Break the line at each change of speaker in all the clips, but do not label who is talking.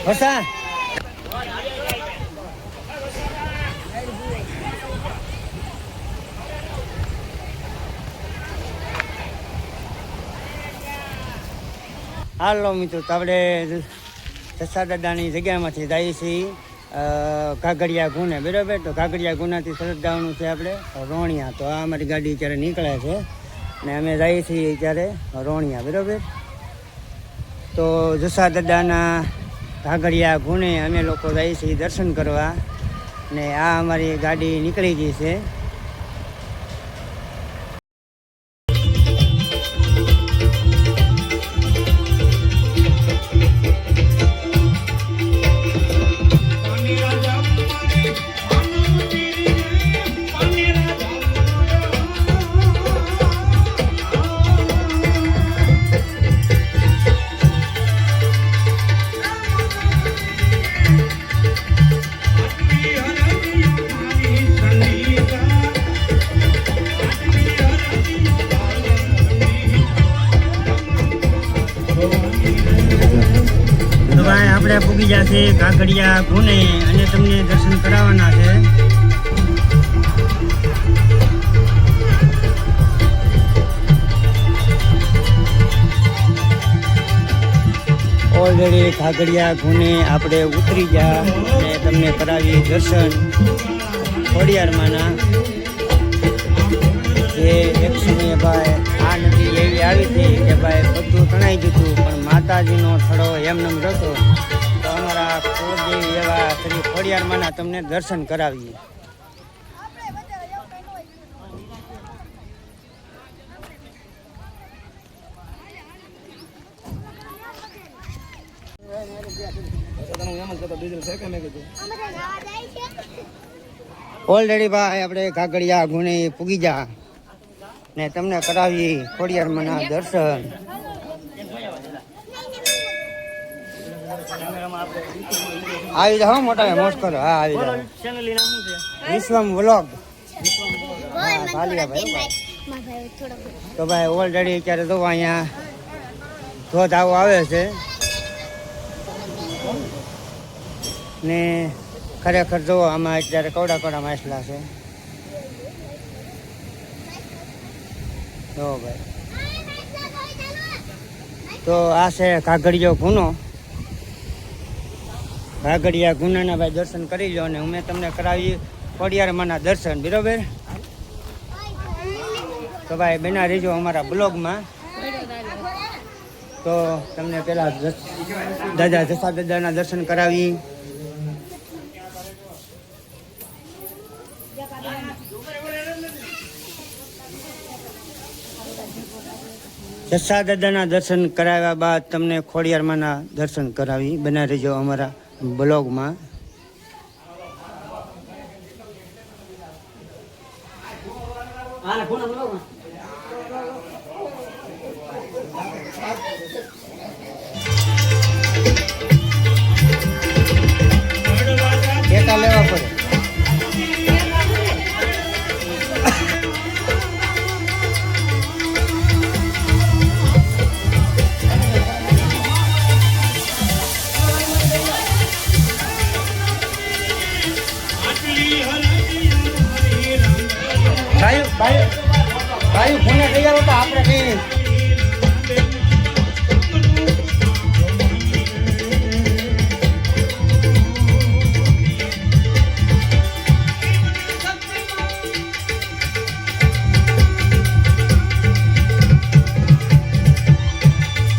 વરસા હાલો મિત્રો, તો આપણે જસા દાદાની જગ્યામાંથી જઈએ છીએ કાગડિયા ગુને, બરાબર. તો કાગડિયા ગુનાથી સરસ જવાનું છે આપણે રોણિયા. તો આ અમારી ગાડી અત્યારે નીકળે છે ને અમે જઈએ છીએ અત્યારે રોણિયા, બરાબર. તો જસા દાદાના કાગડિયા ગુને અમે લોકો જઈએ છીએ દર્શન કરવા ને આ અમારી ગાડી નીકળી ગઈ છે. આપણે પૂગી જશે કાગડિયા ગુને અને તમને દર્શન કરાવવાના છે. ઓલરેડી કાગડિયા ગુને આપણે ઉતરી ગયા અને તમને કરાવી દર્શન ખોડિયારમાંના. જે એક સમયે ભાઈ આ નદી એવી આવી હતી કે ભાઈ બધું તણાઈ જતું, પણ માતાજીનો થડો એમનેમ રહેતો. તો અમારા કુળદેવી એવા શ્રી ખોડિયારમાંના તમને દર્શન કરાવીએ. ઓલરેડી ભાઈ આપણે કાગડિયા ગુને પૂગી જા ને તમને કરાવી ખોડિયારમાંના દર્શન. આવી જાઓ મોટા મોજ કરો. હા આવી જાઓ. વિશ્વમ વ્લોગ. તો ભાઈ ઓલરેડી અત્યારે તો અહીંયા ધોધ આવો આવે છે ને ખરેખર જો આમાં અત્યારે કવડા કવડા માછલા છે. જો ભાઈ, તો આ છે કાગડિયો ગુનો. કાગડિયા ગુનાના ભાઈ દર્શન કરી લો અને અમે તમને કરાવી ખોડિયારમાંના દર્શન, બરાબર. તો ભાઈ બના રહેજો અમારા બ્લોગમાં. તો તમને પેલા દાદા જસા દાદાના દર્શન કરાવી. જસા દાદાના દર્શન કરાવ્યા બાદ તમને ખોડિયારમાંના દર્શન કરાવી. બના રહેજો અમારા બ્લોગમાં. ડેટા લેવા પડે. ભાઈ ફોને તૈયાર હતા આપણે કઈ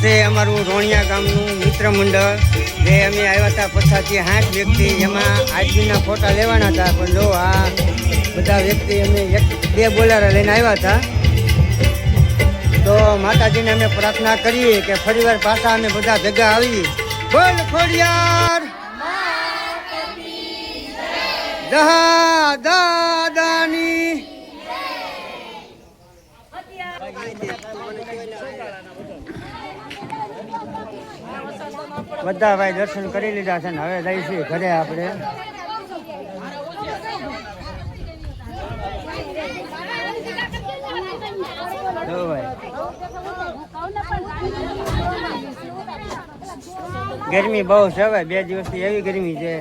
તે અમારું રોણિયા ગામનું મિત્ર મંડળ જે અમે આવ્યા હતા 50 થી 60 વ્યક્તિ. એમાં આજના ફોટા લેવાના હતા, પણ જો આ બધા વ્યક્તિ અમે 1-2 બોલારા લઈને આવ્યા હતા. તો માતાજીને અમે પ્રાર્થના કરીએ કે ફરીવાર પાછા અમે બધા ભેગા આવીએ. બોલ ખોડિયાર જહા દાદાની. બધા ભાઈ દર્શન કરી લીધા છે ને હવે જઈશું ઘરે આપણે. ભાઈ ગરમી બહુ છે હવે 2 દિવસથી એવી ગરમી છે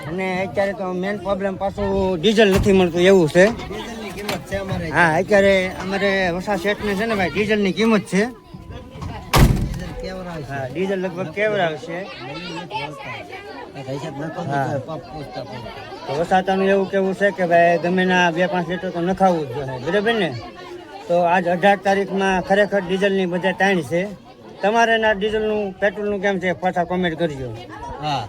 અને અત્યારે તો મેન પ્રોબ્લેમ પાછું ડીઝલ નથી મળતું એવું છે.
ડીઝલની કિંમત છે અમારે.
હા અત્યારે અમારે વસા શેઠને છે ને ભાઈ ડીઝલની કિંમત છે.
ડીઝલ કેવરાય છે.
હા ડીઝલ લગભગ કેવરાવશે. તો વસાતાનું એવું કેવું છે કે ભાઈ ગમે ના 2-5 લીટર તો નખાવું જ જોઈએ બરાબર ને. તો આજ 18 તારીખમાં ખરેખર ડીઝલની બધા તાણ છે. તમારે ના ડીઝલનું પેટ્રોલનું કેમ છે પાછા કોમેન્ટ કરજો.
હા